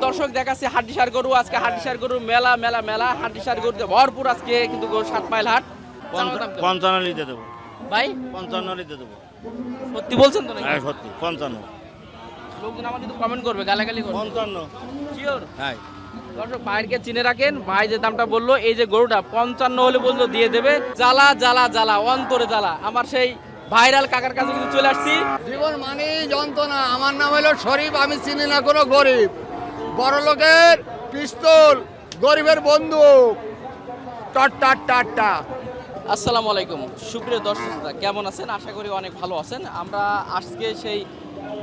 দর্শক দেখাচ্ছি হাড্ডিসার গরু, আজকে হাড্ডিসার গরু মেলা মেলা মেলা, হাড্ডিসার গরুতে ভরপুর আজকে কিন্তু 7 মাইল হাট। 55 নিতে দেবো ভাই 55 নিতে দেবো। সত্যি বলছেন তো নাকি? হ্যাঁ সত্যি 55। লোকজন আমার কিন্তু কমেন্ট করবে, গালাগালি করবে। 55 শিওর? হ্যাঁ। দর্শক ভাইকে চিনে রাখেন, ভাই যে দামটা বললো এই যে গরুটা 55 হলে বললো দিয়ে দেবে। জ্বালা জ্বালা জ্বালা, অন্তরে জ্বালা। আমার সেই ভাইরাল কাকার কাছে কিন্তু চলে আসছি। জীবন মানে যন্ত্রণা। আমার নাম হলো শরীফ, আমি চিনি না কোনো গরিব। বড় লোকের পিস্তল, গরিবের বন্দুক। টাটা। আসসালামু আলাইকুম সুপ্রিয় দর্শক, কেমন আছেন? আশা করি অনেক ভালো আছেন। আমরা আজকে সেই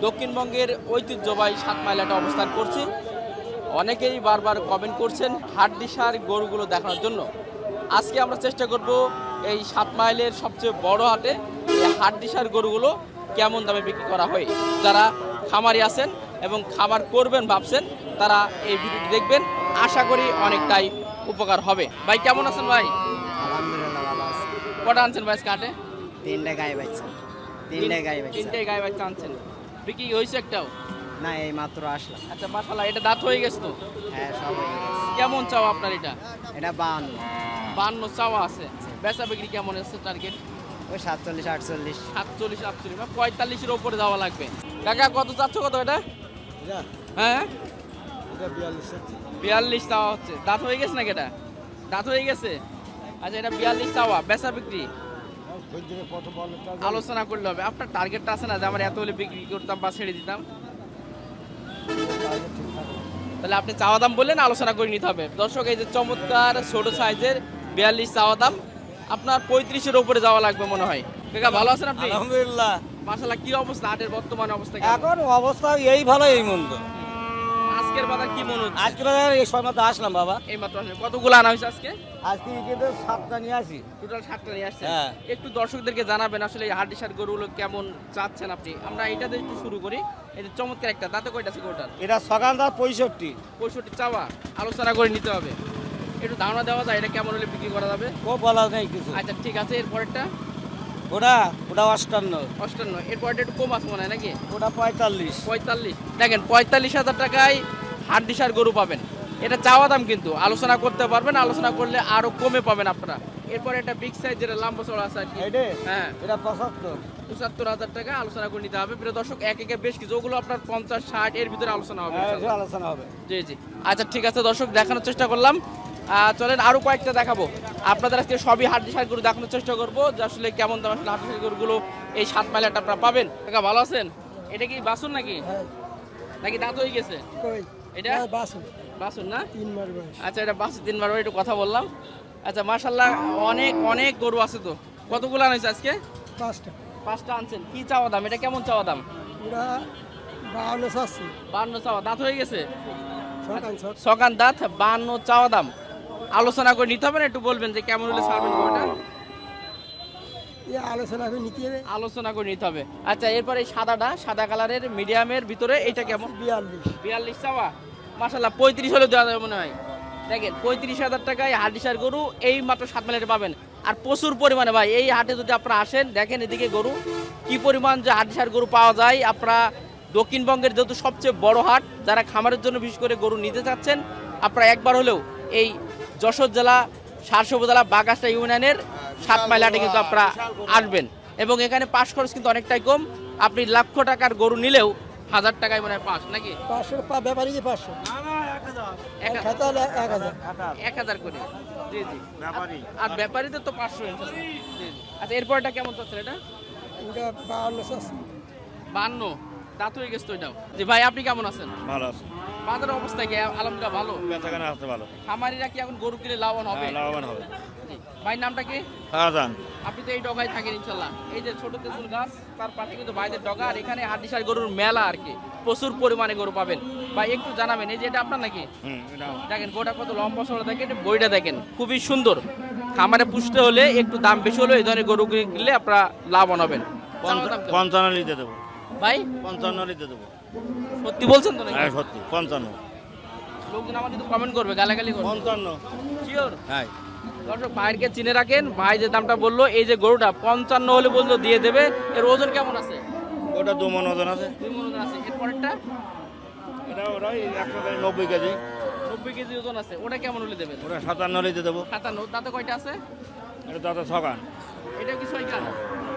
দক্ষিণবঙ্গের ঐতিহ্যবাহী 7 মাইল হাটে অবস্থান করছি। অনেকেই বারবার কমেন্ট করছেন হাড্ডিসার গরুগুলো দেখানোর জন্য। আজকে আমরা চেষ্টা করব এই 7 মাইলের সবচেয়ে বড় হাটে এই হাড্ডিসার গরুগুলো কেমন দামে বিক্রি করা হয়। যারা খামারি আছেন এবং খামার করবেন ভাবছেন, তারা এই ভিডিওটি দেখবেন, আশা করি অনেকটাই উপকার হবে। ভাই কেমন আছেন ভাই? আলহামদুলিল্লাহ ভালো আছি। কটা আনছেন ভাই কাটে? তিনটে গায়ে বাইছে। তিনটে গায়ে বাচ্চা আনছেন, বিক্রি হয়েছে একটাও? না, এই মাত্র আসলাম। আচ্ছা মাশাআল্লাহ, এটা দাঁত হয়ে গেছে তো? হ্যাঁ, সব হয়ে গেছে। কেমন চাওয়া আপনার এটা? এটা 52, 52 চাওয়া আছে। বেচা বিক্রি কেমন আছে টার্গেট? ওই 47, 48। 47, 48 বা 45-এর উপরে যাওয়া লাগবে। কাকা কত চাচ্ছ, কত এটা? হ্যাঁ 42 চাওয়া হচ্ছে। দাঁত হয়ে গেছে নাকি এটা? দাঁত হয়ে গেছে। আচ্ছা এটা 42 চাওয়া, বেচা বিক্রি আলোচনা করলে হবে। আপনার টার্গেটটা আছে না যে আমার এত হলে বিক্রি করতাম বা ছেড়ে দিতাম? তাহলে আপনি চাওয়া দাম বললেন, আলোচনা করে নিতে হবে। দর্শক এই যে চমৎকার ছোট সাইজের 42 চাওয়া দাম, আপনার 35-এর উপরে যাওয়া লাগবে মনে হয়। কাকা ভালো আছেন আপনি? আলহামদুলিল্লাহ। মাশাআল্লাহ, কি অবস্থা হাটের বর্তমানে অবস্থা? এখন অবস্থা এই ভালো এই মন্দ। আজকের বাজার কি মনে হচ্ছে? আজকে এই সময় আসলাম বাবা। এই মাত্র আসলে কতগুলো আনা হয়েছে আজকে? আজকে কিন্তু 7টা নিয়ে আসি। টোটাল 7টা নিয়ে আসছেন। হ্যাঁ। একটু দর্শকদেরকে জানাবেন আসলে এই হাড্ডিসার গরুগুলো কেমন চাচ্ছেন আপনি। আমরা এটাতে একটু শুরু করি। এই যে চমৎকার একটা, দাঁতে কয়টা আছে গরুটার? এটা সকালদার 65। 65 চাওয়া, আলোচনা করে নিতে হবে। একটু ধারণা দেওয়া যায় এটা কেমন হলে বিক্রি করা যাবে? ও বলা নেই কিছু। আচ্ছা ঠিক আছে। এরপরেরটা? ওটা 58। 58। এরপরটা একটু কম আছে মনে হয় নাকি? ওটা 45। 45। দেখেন 45,000 টাকায় হাড্ডিসার গরু পাবেন। এটা চাওয়া দাম, কিন্তু আলোচনা করতে পারবেন, আলোচনা করলে আরো কমে পাবেন আপনারা। এরপর একটা বিগ সাইজ যেটা লম্বা চড়া আছে আর কি। হ্যাঁ এটা 75। 75,000 টাকা আলোচনা করে নিতে হবে। প্রিয় দর্শক, এক একে বেশ কিছু, ওগুলো আপনার 50, 60 এর ভিতরে আলোচনা হবে। আলোচনা হবে। জি। আচ্ছা ঠিক আছে দর্শক, দেখানোর চেষ্টা করলাম। চলেন আরো কয়েকটা দেখাবো আপনাদের। আজকে সবই হাড্ডিসার গরু দেখানোর চেষ্টা করবো যে আসলে কেমন দাম আসলে হাড্ডিসার গরুগুলো এই 7 মাইল হাটে আপনারা পাবেন। কাকা ভালো আছেন? এটা কি বাসুন নাকি? নাকি দাঁত হয়ে গেছে? এটা বাসুন না? 3 মাস বয়স। আচ্ছা এটা বাসুন, 3 বার একটু কথা বললাম। আচ্ছা মাশাআল্লাহ, অনেক অনেক গরু আছে তো। কতগুলো আনছে আজকে? 5টা আনছেন। কি চাওয়া দাম? এটা কেমন চাওয়া দাম? পুরা 52 চাচ্ছি। 52 চাওয়া, দাঁত হয়ে গেছে? সকাল সকান দাঁত, 52 চাওয়া দাম। আলোচনা করে নিতে হবে না? একটু বলবেন যে কেমন হলে ছাড়বেন গরুটা? আলোচনা করে নিতে হবে। আলোচনা করে নিতে হবে। আচ্ছা এরপরে এই সাদাটা, সাদা কালারের মিডিয়ামের ভিতরে এটা কেমন? 42 চাওয়া। মাশাআল্লাহ 35 হলে দেওয়া যাবে মনে হয়। দেখেন 35,000 টাকায় হাড্ডিসার গরু এই মাত্র 7 মাইলে পাবেন। আর প্রচুর পরিমাণে ভাই এই হাটে যদি আপনারা আসেন, দেখেন এদিকে গরু কি পরিমাণ যে হাড্ডিসার গরু পাওয়া যায়। আপনারা দক্ষিণবঙ্গের যেহেতু সবচেয়ে বড় হাট, যারা খামারের জন্য বিশেষ করে গরু নিতে চাচ্ছেন, আপনারা একবার হলেও এই যশোর জেলা সারসা উপজেলা বাগাসটা ইউনিয়নের 7 মাইল হাটে কিন্তু আপনারা আসবেন। এবং এখানে পাস খরচ কিন্তু অনেকটাই কম। আপনি লাখ টাকার গরু নিলেও 1000 টাকায় মনে হয় পাস নাকি? 500 ব্যাপারী 500। 1000 করে। জি। আর ব্যাপারীদের তো 500 ইনশাআল্লাহ। জি। আচ্ছা এরপরটা কেমন চাচ্ছেন এটা? এটা 52 চাচ্ছি। 52 দাঁত হয়ে গেছে তো এটাও। জি ভাই আপনি কেমন আছেন? ভালো আছে। বাজারের অবস্থা কি? আলহামদুলিল্লাহ ভালো। বেচাকেনা আছে ভালো। খামারিরা কি এখন গরু কিনে লাভবান হবে? লাভবান হবে। জি। ভাই নামটা কি? আজান। আপনি তো এই ডগায় থাকেন ইনশাআল্লাহ। এই যে ছোট তেঁতুল গাছ, তার পাশে কিন্তু ভাইদের ডগা, আর এখানে হাড্ডিসার গরুর মেলা আর কি। প্রচুর পরিমাণে গরু পাবেন। ভাই একটু জানাবেন, এই যে এটা আপনার নাকি? দেখেন গোটা কত লম্বা চড়া, দেখেন বইটা দেখেন খুবই সুন্দর। খামারে পুষতে হলে একটু দাম বেশি হলে এই ধরনের গরু কিনলে আপনারা লাভবান হবেন। 55 নিতে দেবো ভাই 55 নিতে দেবো। সত্যি বলছেন তো নাকি? হ্যাঁ সত্যি 55। লোকজন আমার কিন্তু কমেন্ট করবে, গালাগালি করবে। 55। শিওর? হ্যাঁ। দর্শক ভাইকে চিনে রাখেন, ভাই যে দামটা বললো এই যে গরুটা 55 হলে বললো দিয়ে দেবে। এর ওজন কেমন আছে? ওটা 2 মণ ওজন আছে। 2 মণ ওজন আছে। এরপরেরটা? এটা ওরাই 190 কেজি 90 কেজি ওজন আছে, ওটা কেমন হলে দেবেন? ওরা 57 লিতে দেবো। 57, তাতে কয়টা আছে? এটা দাদা ছকান। এটা কি ছয়টা?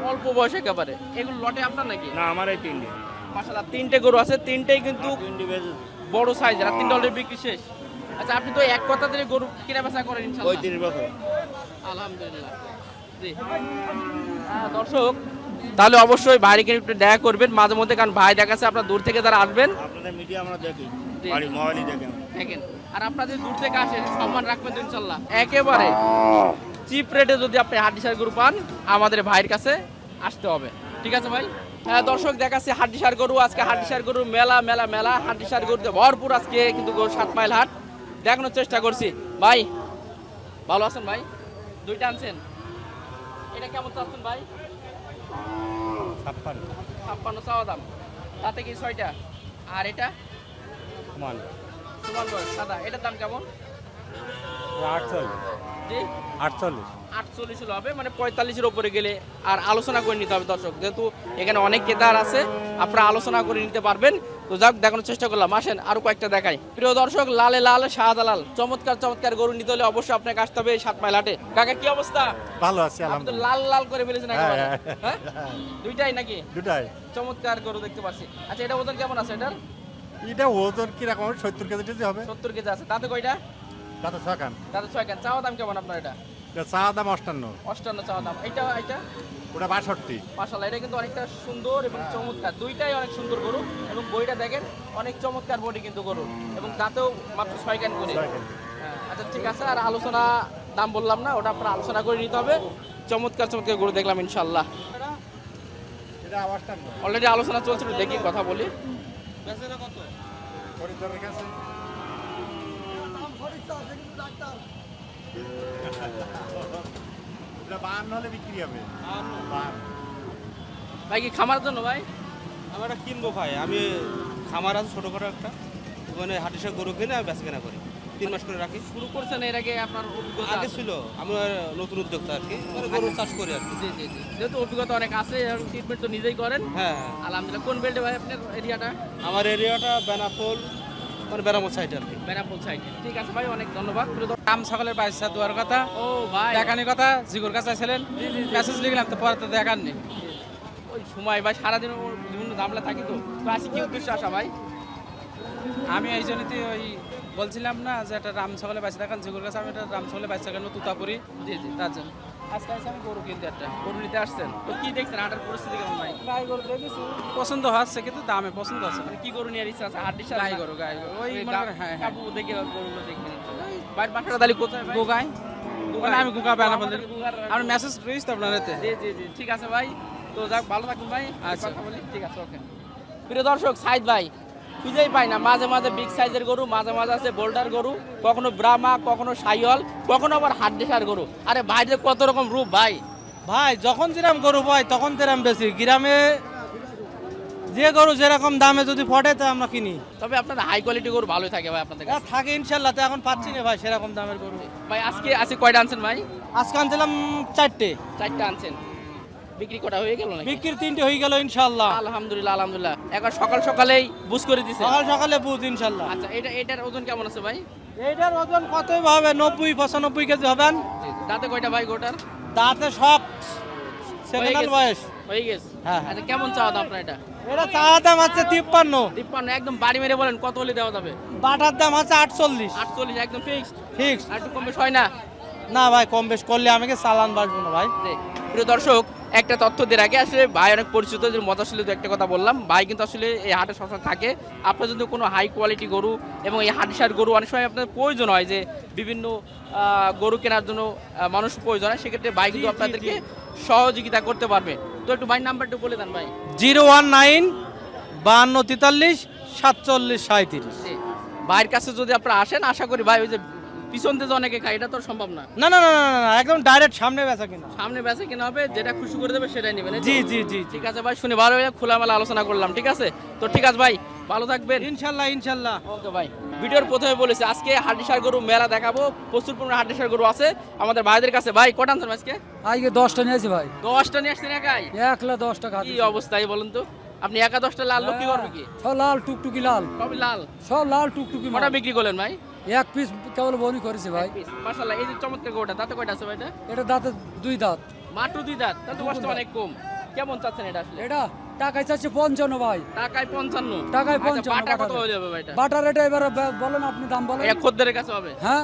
অল্প বয়স একেবারে। এগুলো লটে আপনার নাকি? না আমার এই তিনটে। মাশাআল্লাহ, 3টে গরু আছে, 3টেই কিন্তু তিনটে বেজে বড় সাইজের, আর 3টা অলরেডি বিক্রি শেষ। আচ্ছা, আপনি তো এক কথা দিয়ে গরু কিনা বেচা করেন ইনশাআল্লাহ? 35 বছর। আলহামদুলিল্লাহ। জি। দর্শক, তাহলে অবশ্যই ভাইকে একটু দেখা করবেন মাঝে মধ্যে, কারণ ভাই দেখাচ্ছে আপনার দূর থেকে যারা আসবেন আপনাদের মিডিয়া আমরা দেখি, জি। বাড়ি মোবাইলই দেখি আমরা। দেখেন, আর আপনাদের দূর থেকে আসেন সম্মান রাখবেন তো ইনশাল্লাহ। একেবারে চিপ রেটে যদি আপনি হাড্ডিসার গরু পান, আমাদের ভাইয়ের কাছে আসতে হবে। ঠিক আছে ভাই? দর্শক, দেখাচ্ছি হাড্ডিসার গরু। আজকে হাড্ডিসার গরু মেলা মেলা মেলা, হাড্ডিসার গরুতে ভরপুর আজকে কিন্তু 7 মাইল হাট দেখানোর চেষ্টা করছি। ভাই ভালো আছেন ভাই? দুইটা আনছেন, এটা কেমন চাচ্ছেন ভাই? 56 চাওয়া দাম, তাতে কি 6টা? আর এটা সমান বয়স সাদা, এটার দাম কেমন? 48 জি 48 48 হলে হবে, মানে 45-এর উপরে গেলে আর আলোচনা করে নিতে হবে দর্শক, যেহেতু এখানে অনেক ক্রেতার আছে, আপনারা আলোচনা করে নিতে পারবেন। তো যাক, দেখানোর চেষ্টা করলাম। আসেন আরো কয়েকটা দেখাই। প্রিয় দর্শক, লালে লাল শাহজালাল চমৎকার চমৎকার গরু নিতে হলে অবশ্যই আপনাকে আসতে হবে 7 মাইল হাটে। কাকা কি অবস্থা? ভালো আছে আপনি তো আলহামদুলিল্লাহ। লাল লাল করে ফেলেছেন একেবারে। হ্যাঁ, হ্যাঁ, দুইটাই নাকি? দুটাই। চমৎকার গরু দেখতে পাচ্ছি। আচ্ছা, এটা ওজন কেমন আছে এটার? এটা ওজন কি রকম 70 কেজি হবে? 70 কেজি আছে, তাতে কয়টা? কত ছকান? তাতে 6 কেন। চাওয়া দাম কেমন আপনার এটা? এটা চা দাম 58। 58 চাওয়া দাম। এটা ওটা 62। মাশাআল্লাহ, এটা কিন্তু অনেকটা সুন্দর এবং চমৎকার, দুইটাই অনেক সুন্দর গরু। এবং বইটা দেখেন, অনেক চমৎকার বডি কিন্তু গরু, এবং দাঁতেও মাত্র 6 কান করে। হ্যাঁ, আচ্ছা ঠিক আছে। আর আলোচনা দাম বললাম না, ওটা আপনারা আলোচনা করে নিতে হবে। চমৎকার চমৎকার গরু দেখলাম ইনশাআল্লাহ। এটা 58। অলরেডি আলোচনা চলছে, একটু দেখি কথা বলি। খরিদ্দারের কাছে এটা 52 হলে বিক্রি হবে। 52। ভাই কি খামার জন্য ভাই? আমি একটা কিনবো ভাই, আমি খামার আছে ছোটোখাটো একটা, ওখানে হাটিসা গরু কিনে আমি বেচা কেনা করি, 3 মাস করে রাখি। শুরু করছেন এর আগে? আপনার অভিজ্ঞতা আগে আছে? ছিল, আমার নতুন উদ্যোক্তা আর কি, মানে গরু চাষ করি আর কি। জি জি জি, যেহেতু অভিজ্ঞতা অনেক আছে এবং ট্রিটমেন্ট তো নিজেই করেন। হ্যাঁ, আলহামদুলিল্লাহ। কোন বেল্টে ভাই আপনার এরিয়াটা? আমার এরিয়াটা বেনাপোল, মানে বেনাপোল সাইড আর কি। বেনাপোল সাইড। ঠিক আছে ভাই, অনেক ধন্যবাদ। কাম সকালের বাচ্চা দেওয়ার কথা, ও ভাই, দেখানির কথা, জিগুর কাছে ছিলেন, মেসেজ লিখলাম তো পরে তো দেখাননি। ওই সময় ভাই সারাদিন ওর বিভিন্ন ঝামেলা থাকি, তো আসি কি উদ্দেশ্যে আসা ভাই? আমি এই জন্যই ওই বলছিলাম না যে একটা রাম সকালে বাচ্চা দেখান জিগুর কাছে, আমি একটা রাম সকালে বাচ্চা কেন তুতাপুরি, জি জি, তার জন্য আজকে আসে আমি গরু কিনতে, একটা গরু নিতে আসছেন, তো কি দেখছেন হাটের পরিস্থিতি কেমন ভাই? গাই গরু দেখেছি, পছন্দ হচ্ছে কিন্তু দামে পছন্দ আছে। মানে কি গরু নেওয়ার ইচ্ছা আছে? হাড্ডি সার? গাই গরু ওই মনে করেন, হ্যাঁ হ্যাঁ কাবু দেখে গরুগুলো দেখবেন। ভাইয়ের বাসাটা তাহলে কোথায় ভাই? গোগাই, গোগাই। মানে আমি গোগা বেনা বলি, আমাদের গোগার। আমি মেসেজ রয়েছি তো আপনার এতে। জি জি জি, ঠিক আছে ভাই, তো যাক, ভালো থাকুন ভাই। আচ্ছা। কথা বলি, ঠিক আছে, ওকে। প্রিয় দর্শক, সাইদ ভাই খুঁজেই পাই না, মাঝে মাঝে বিগ সাইজের গরু, মাঝে মাঝে আছে বোল্ডার গরু, কখনো ব্রাহ্মা, কখনো সাইওয়াল, কখনো আবার হাড্ডিসার গরু। আরে ভাইদের কত রকম রূপ ভাই! ভাই যখন যেরকম গরু পাই তখন তেরাম বেশি, গ্রামে যে গরু যেরকম দামে যদি ফটে তা আমরা কিনি। তবে আপনার হাই কোয়ালিটি গরু ভালোই থাকে ভাই আপনাদের কাছে। থাকে ইনশাল্লাহ, তো এখন পাচ্ছি না ভাই সেরকম দামের গরু। ভাই আজকে কয়টা আনছেন ভাই? আজকে আনছিলাম 4টে, 4টা আনছেন, বিক্রি করা হয়ে গেল নাকি? বিক্রির 3টে হয়ে গেল ইনশাল্লাহ। আলহামদুলিল্লাহ আলহামদুলিল্লাহ, একবার সকাল সকালেই বুঝ করে দিছে। সকাল সকালে বুঝ ইনশাল্লাহ। আচ্ছা, এটার ওজন কেমন আছে ভাই? এইটার ওজন কতই হবে, 90-95 কেজি হবেন। জি, দাঁতে কয়টা ভাই গোটার? দাঁতে সব হয়ে সেকেন্ড গেছে? বয়স। হয়ে গেছে। হ্যাঁ। আচ্ছা, কেমন চাওয়া দাম আপনার এটা? এটা চা দাম আছে 53, 53, একদম বাড়ি মেরে বলেন কত হলে দেওয়া যাবে? বাটার দাম আছে 48 48, একদম ফিক্সড। ফিক্স। আর একটু কম বেশ হয় না? না ভাই, কম বেশ করলে আমাকে চালান বাসবো না ভাই। জি। প্রিয় দর্শক, একটা তথ্য দিয়ে রাখি, আসলে ভাই অনেক পরিচিত, যে মজা ছিল একটা কথা বললাম, ভাই কিন্তু আসলে এই হাটে সবসময় থাকে। আপনার যদি কোনো হাই কোয়ালিটি গরু এবং এই হাডিসার গরু অনেক সময় আপনার প্রয়োজন হয়, যে বিভিন্ন গরু কেনার জন্য মানুষ প্রয়োজন হয়, সেক্ষেত্রে ভাই কিন্তু আপনাদেরকে সহযোগিতা করতে পারবে। তো একটু ভাই নাম্বারটা বলে দেন ভাই। 019 52 43 47 37। জি। ভাইয়ের কাছে যদি আপনারা আসেন, আশা করি ভাই ওই যে পিছন থেকে অনেকে খায়, এটা তো আর সম্ভব না। না না না না না, একদম ডাইরেক্ট সামনে বেচা কিনা। সামনে বেচে কিনা হবে, যেটা খুশি করে দেবে সেটাই নেবেন। এই তো? জি জি জি, ঠিক আছে ভাই, শুনে ভালো হয়ে খোলামেলা আলোচনা করলাম। ঠিক আছে, তো ঠিক আছে ভাই, ভালো থাকবেন। ইনশাল্লাহ ইনশাল্লাহ। ওকে ভাই, ভিডিওর প্রথমে বলেছি আজকে হাড্ডিসার গরু মেলা দেখাবো, প্রচুর পরিমাণে হাড্ডিসার গরু আছে আমাদের ভাইদের কাছে। ভাই কটা আনছেন আজকে? আজকে 10টা নিয়েছি ভাই, 10টা নিয়ে আসছেন একাই? 1 লাখ 10 টাকা। কি অবস্থা এই বলুন তো? আপনি একা 10টা লাল লোক কি করবে কি? সব লাল টুকটুকি লাল, সবই লাল। সব লাল টুকটুকি মাল। কটা বিক্রি করলেন ভাই? এক পিস কেবল বনি করেছে ভাই। মাশাআল্লাহ, এই যে চমৎকার গরুটা, দাঁতে কয়টা আছে ভাই এটা? এটা দাঁতে 2 দাঁত। মাত্র 2 দাঁত, তাহলে তো কষ্ট অনেক কম। কেমন চাচ্ছেন এটা আসলে? এটা টাকায় চাচ্ছে 55 ভাই। টাকায় 55। টাকায় আচ্ছা, 55 বাটা কত বাটার। হয়ে যাবে ভাই এটা? বাটার এটা এবারে বলেন, আপনি দাম বলেন। এটা খদ্দেরের কাছে হবে। হ্যাঁ,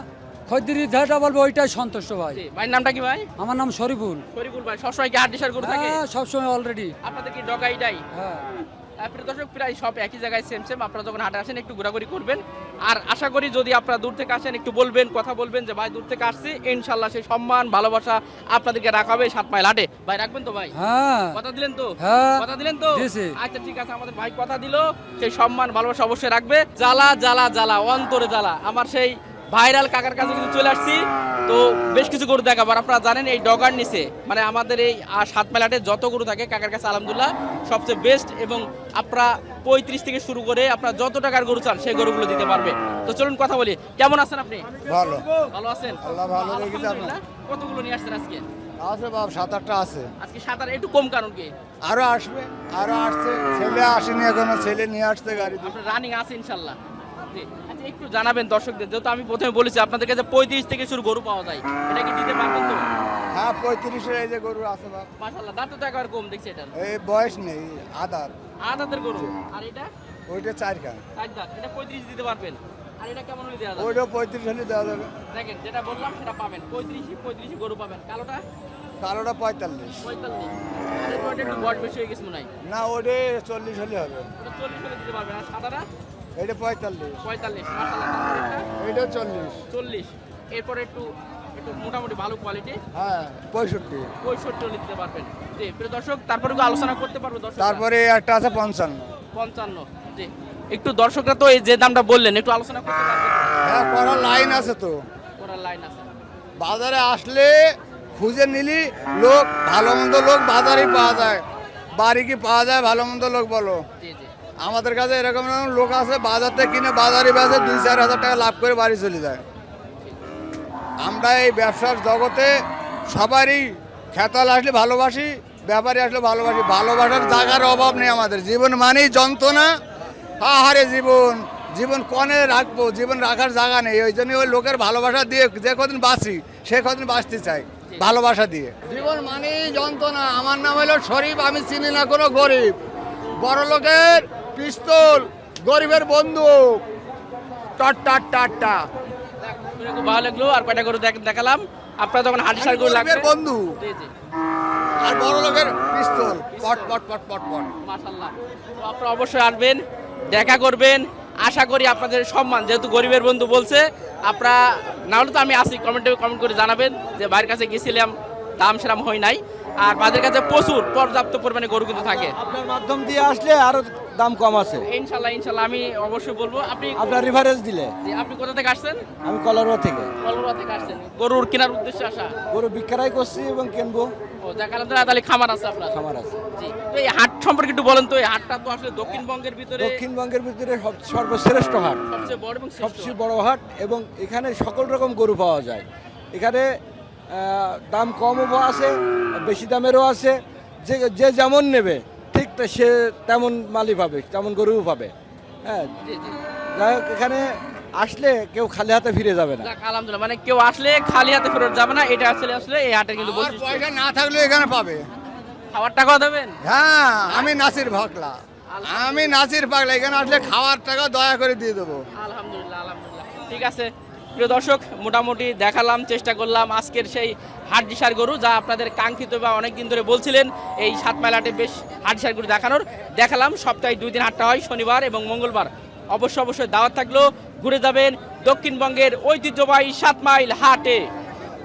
খদ্দেরি যেটা বলবে ওইটাই সন্তুষ্ট ভাই। জি, ভাইয়ের নামটা কি ভাই? আমার নাম শরীফুল। শরীফুল ভাই সবসময় কি হাট গরু থাকে? হ্যাঁ, সবসময় অলরেডি। আপনাদের কি ডগাইটাই? হ্যাঁ, প্রিয় দর্শক, প্রায় সব একই জায়গায় সেম সেম। আপনারা যখন হাটে আসেন একটু ঘোরাঘুরি করবেন, আর আশা করি যদি আপনারা দূর থেকে আসেন একটু বলবেন, কথা বলবেন যে ভাই দূর থেকে আসছি, ইনশাল্লাহ সেই সম্মান ভালোবাসা আপনাদেরকে রাখা হবে 7 মাইল হাটে। ভাই রাখবেন তো ভাই? হ্যাঁ, কথা দিলেন তো? হ্যাঁ। কথা দিলেন তো? দিয়েছি। আচ্ছা ঠিক আছে, আমাদের ভাই কথা দিল, সেই সম্মান ভালোবাসা অবশ্যই রাখবে। জ্বালা জ্বালা জ্বালা, অন্তরে জ্বালা। আমার সেই ভাইরাল কাকার কাছে কিন্তু চলে আসছি, তো বেশ কিছু গরু দেখাবো। আর আপনারা জানেন এই ডগার নিচে মানে আমাদের এই 7 মাইল হাটে যত গরু থাকে কাকার কাছে আলহামদুলিল্লাহ সবচেয়ে বেস্ট, এবং আপনারা 35 থেকে শুরু করে আপনারা যত টাকার গরু চান সেই গরুগুলো দিতে পারবে। তো চলুন কথা বলি। কেমন আছেন আপনি? ভালো ভালো আছেন? আল্লাহ ভালো রেখেছে আলহামদুলিল্লাহ। কতগুলো নিয়ে আসছেন আজকে? আছে বাপ 7-8টা আছে, আজকে 7 একটু কম, কারণ কি? আরো আসবে, আরো আসছে। ছেলে আসেনি এখনো, ছেলে নিয়ে আসছে গাড়ি দিয়ে। আপনার রানিং আছে ইনশাল্লাহ? জি। আচ্ছা একটু জানাবেন দর্শকদের, যেহেতু আমি প্রথমে বলেছি আপনাদের কাছে 35 থেকে শুরু গরু পাওয়া যায়, এটা কি দিতে পারবেন তো? হ্যাঁ, 35-এর এই যে গরু আছে বাপ। মাশাআল্লাহ, দাঁতে তো একবার কম দেখছি এটা। এই বয়স নেই, আদার। আদাতের গরু। আর এটা ওইটা 4 খান, 4 দাঁত, এটা 35 দিতে পারবেন। আর এটা কেমন হলে দেওয়া যাবে? ওইটা 35 হলে দেওয়া যাবে। দেখেন যেটা বললাম সেটা পাবেন, 35 গরু পাবেন। কালোটা কালোটা 45। 45। আর এরপর এটা একটু বয়স বেশি হয়ে গেছে মনে হয়, না, ওটা 40 হলে হবে। ওটা 40 হলে দিতে পারবেন। আর সাদাটা এটা 45। 45। মাশাআল্লাহ, তারপর এটা এটা 40। 40। এরপর একটু একটু মোটামুটি ভালো কোয়ালিটি, হ্যাঁ, 65। 65 হলে দিতে পারবেন। জি প্রিয় দর্শক, তারপরে কি আলোচনা করতে পারবো দর্শক? তারপরে একটা আছে 55। 55। জি, একটু দর্শকরা তো এই যে দামটা বললেন একটু আলোচনা করতে পারবেন? হ্যাঁ, করার লাইন আছে তো। ওরা লাইন আছে। বাজারে আসলে খুঁজে নিলি লোক, ভালো মন্দ লোক বাজারেই পাওয়া যায়। বাড়ি কি পাওয়া যায় ভালো মন্দ লোক বলো? জি জি। আমাদের কাছে এরকম এরকম লোক আছে, বাজার থেকে কিনে বাজারে বেচে 2-4 হাজার টাকা লাভ করে বাড়ি চলে যায়। আমরা এই ব্যবসার জগতে সবারই খেতাল আসলে ভালোবাসি, ব্যাপারে আসলে ভালোবাসি। ভালোবাসার জায়গার অভাব নেই আমাদের। জীবন মানেই যন্ত্রণা, আহারে জীবন, জীবন কনে রাখবো, জীবন রাখার জায়গা নেই। ওই জন্য ওই লোকের ভালোবাসা দিয়ে যে কদিন বাঁচি সে কদিন বাঁচতে চাই ভালোবাসা দিয়ে। জীবন মানেই যন্ত্রণা। আমার নাম হলো শরীফ, আমি চিনি না কোনো গরিব। বড় লোকের পিস্তল, গরিবের বন্দুক, টাট টাট টাট টা। শুনে খুব ভালো লাগলো। আর কয়টা গরু দেখালাম। আপনারা যখন হাঁটিসার গরু লাগবে, গরিবের বন্ধু জি জি, আর বড় লোকের পিস্তল, পট পট পট পট পট। মাশাআল্লাহ। তো আপনারা অবশ্যই আসবেন, দেখা করবেন। আশা করি আপনাদের সম্মান, যেহেতু গরিবের বন্ধু বলছে, আপনারা না হলে তো আমি আসি, কমেন্ট করে জানাবেন যে ভাইয়ের কাছে গেছিলাম, দাম সেরাম হয় নাই। আর বাজারের কাছে প্রচুর পর্যাপ্ত পরিমাণে গরু কিন্তু থাকে। আপনার মাধ্যম দিয়ে আসলে আরো দাম কম আছে। ইনশাল্লাহ ইনশাল্লাহ, আমি অবশ্যই বলবো। আপনি আপনার রিফারেন্স দিলে। জি, আপনি কোথা থেকে আসছেন? আমি কলারোয়া থেকে। কলরা থেকে আসছেন গরুর কেনার উদ্দেশ্যে আসা? গরু বিক্রয় করছি এবং কিনবো। ও দেখালাম, তাহলে খামার আছে আপনার? খামার আছে। জি। তো এই হাট সম্পর্কে একটু বলেন তো। এই হাটটা তো আসলে দক্ষিণবঙ্গের ভিতরে দক্ষিণবঙ্গের ভিতরে সর্বশ্রেষ্ঠ হাট, সবচেয়ে বড় এবং শ্রেষ্ঠ সবচেয়ে বড় হাট, এবং এখানে সকল রকম গরু পাওয়া যায়। এখানে দাম কমও আছে, বেশি দামেরও আছে। যে যে যেমন নেবে ঠিক সে তেমন মালই পাবে, তেমন গরুও পাবে। হ্যাঁ, জি জি। যাই হোক, এখানে আসলে কেউ খালি হাতে ফিরে যাবে না। যাক, আলহামদুলিল্লাহ, মানে কেউ আসলে খালি হাতে ফেরত যাবে না, এটা আসলে এই হাটের কিন্তু আর বৈশিষ্ট্য। পয়সা না থাকলে এখানে পাবে। খাবার টাকাও দেবেন? হ্যাঁ, আমি নাসির পাগলা, আমি নাসির পাগলা। এখানে আসলে খাওয়ার টাকা দয়া করে দিয়ে দেবো। আলহামদুলিল্লাহ আলহামদুলিল্লাহ। ঠিক আছে প্রিয় দর্শক, মোটামুটি দেখালাম, চেষ্টা করলাম আজকের সেই হাটডিসার গরু, যা আপনাদের কাঙ্ক্ষিত বা অনেকদিন ধরে বলছিলেন এই 7 মাইল হাটে বেশ হাটডিসার গরু দেখালাম। সপ্তাহে 2 দিন হাটটা হয়, শনিবার এবং মঙ্গলবার। অবশ্যই দাওয়াত থাকলো, ঘুরে যাবেন দক্ষিণবঙ্গের ঐতিহ্যবাহী 7 মাইল হাটে।